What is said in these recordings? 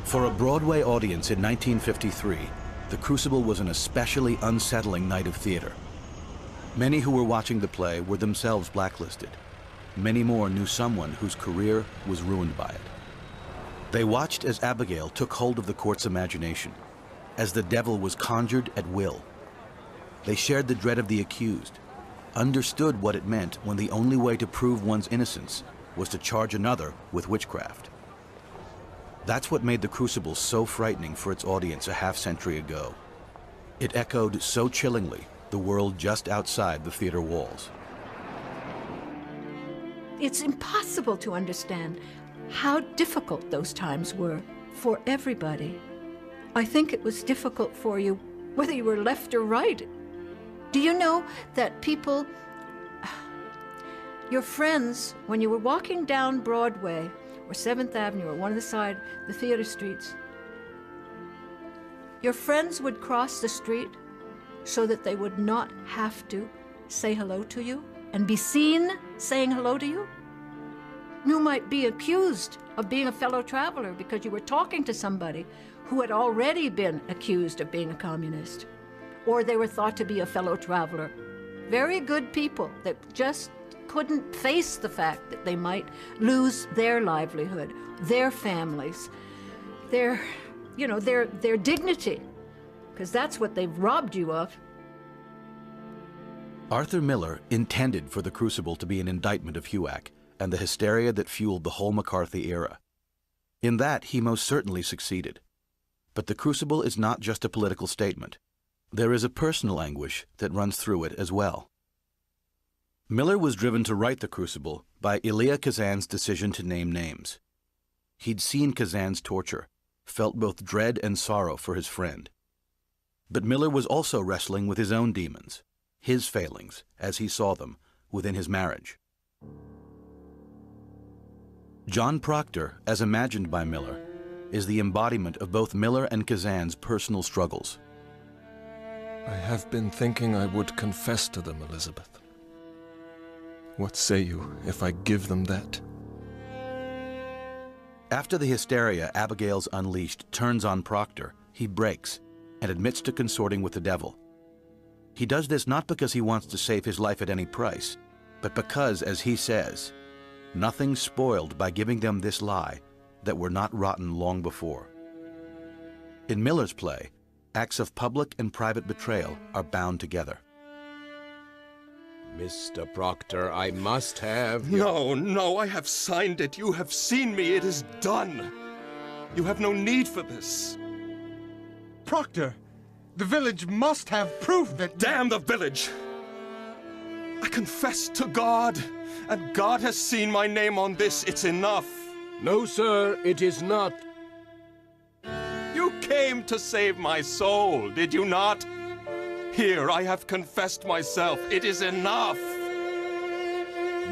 For a Broadway audience in 1953, The Crucible was an especially unsettling night of theater. Many who were watching the play were themselves blacklisted. Many more knew someone whose career was ruined by it. They watched as Abigail took hold of the court's imagination, as the devil was conjured at will. They shared the dread of the accused, understood what it meant when the only way to prove one's innocence was to charge another with witchcraft. That's what made The Crucible so frightening for its audience a half-century ago. It echoed so chillingly the world just outside the theater walls. It's impossible to understand how difficult those times were for everybody. I think it was difficult for you whether you were left or right. Do you know that people, your friends, when you were walking down Broadway or 7th Avenue or one of the theater streets, your friends would cross the street so that they would not have to say hello to you and be seen saying hello to you? You might be accused of being a fellow traveler because you were talking to somebody who had already been accused of being a communist, or they were thought to be a fellow traveler. Very good people that just couldn't face the fact that they might lose their livelihood, their families, their dignity, because that's what they've robbed you of. Arthur Miller intended for The Crucible to be an indictment of HUAC and the hysteria that fueled the whole McCarthy era. In that, he most certainly succeeded. But The Crucible is not just a political statement. There is a personal anguish that runs through it as well. Miller was driven to write The Crucible by Elia Kazan's decision to name names. He'd seen Kazan's torture, felt both dread and sorrow for his friend. But Miller was also wrestling with his own demons, his failings, as he saw them, within his marriage. John Proctor, as imagined by Miller, is the embodiment of both Miller and Kazan's personal struggles. I have been thinking I would confess to them, Elizabeth. What say you if I give them that? After the hysteria Abigail's unleashed turns on Proctor, he breaks and admits to consorting with the devil. He does this not because he wants to save his life at any price, but because, as he says, nothing's spoiled by giving them this lie that were not rotten long before. In Miller's play, acts of public and private betrayal are bound together. Mr. Proctor, I must have... No, I have signed it. You have seen me. It is done. You have no need for this. Proctor, the village must have proof that... Damn the village! I confess to God, and God has seen my name on this. It's enough. No, sir, it is not. You came to save my soul, did you not? Here, I have confessed myself. It is enough.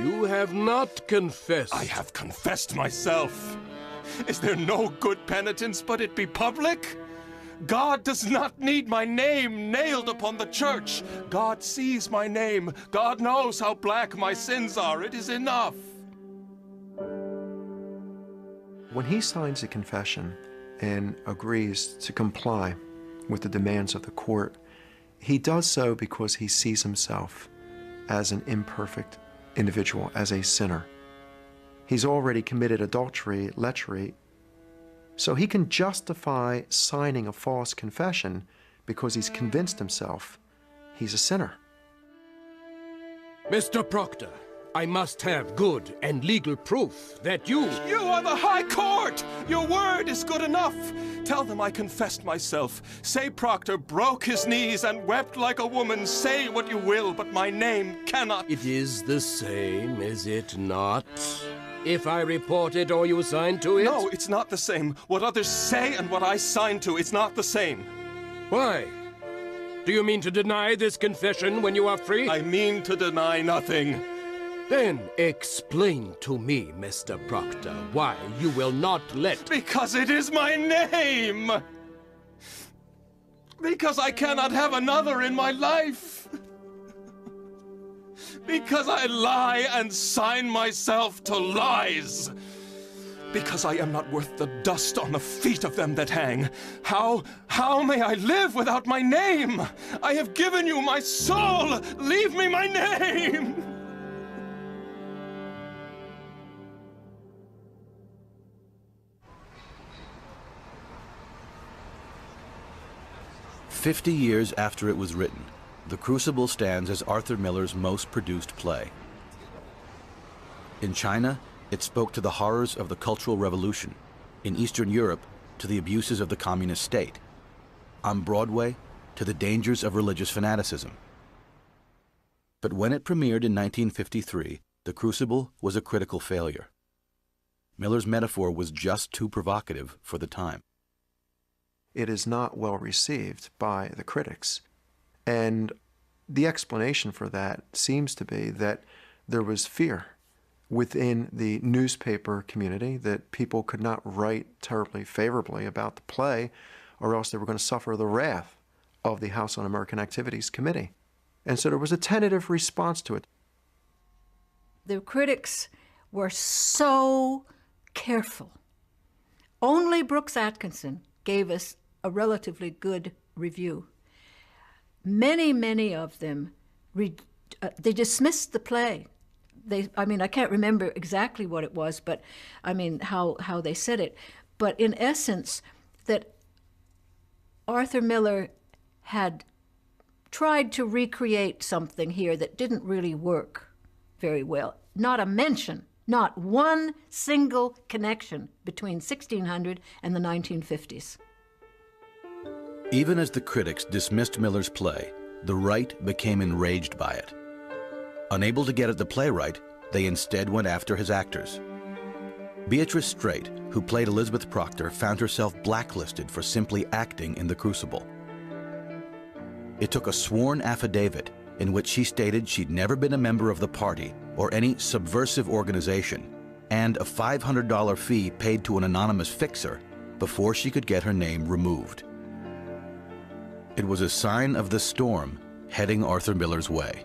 You have not confessed. I have confessed myself. Is there no good penitence but it be public? God does not need my name nailed upon the church. God sees my name. God knows how black my sins are. It is enough. When he signs a confession and agrees to comply with the demands of the court, he does so because he sees himself as an imperfect individual, as a sinner. He's already committed adultery, lechery, so he can justify signing a false confession because he's convinced himself he's a sinner. Mr. Proctor, I must have good and legal proof that you... You are the High Court! Your word is good enough! Tell them I confessed myself. Say Proctor broke his knees and wept like a woman. Say what you will, but my name cannot... It is the same, is it not? If I report it or you sign to it? No, it's not the same. What others say and what I sign to, it's not the same. Why? Do you mean to deny this confession when you are free? I mean to deny nothing. Then explain to me, Mr. Proctor, why you will not let... Because it is my name! Because I cannot have another in my life! Because I lie and sign myself to lies! because I am not worth the dust on the feet of them that hang. How may I live without my name? I have given you my soul. Leave me my name. 50 years after it was written, The Crucible stands as Arthur Miller's most produced play. In China, it spoke to the horrors of the Cultural Revolution. In Eastern Europe, to the abuses of the communist state. On Broadway, to the dangers of religious fanaticism. But when it premiered in 1953, The Crucible was a critical failure. Miller's metaphor was just too provocative for the time. It is not well received by the critics. And the explanation for that seems to be that there was fear within the newspaper community that people could not write terribly favorably about the play, or else they were going to suffer the wrath of the House Un-American Activities Committee. And so there was a tentative response to it. The critics were so careful. Only Brooks Atkinson gave us a relatively good review. Many of them, they dismissed the play. I can't remember exactly what it was, but how they said it. But in essence, that Arthur Miller had tried to recreate something here that didn't really work very well. Not a mention, not one single connection between 1600 and the 1950s. Even as the critics dismissed Miller's play, the right became enraged by it. Unable to get at the playwright, they instead went after his actors. Beatrice Straight, who played Elizabeth Proctor, found herself blacklisted for simply acting in The Crucible. It took a sworn affidavit in which she stated she'd never been a member of the party or any subversive organization, and a $500 fee paid to an anonymous fixer before she could get her name removed. It was a sign of the storm heading Arthur Miller's way.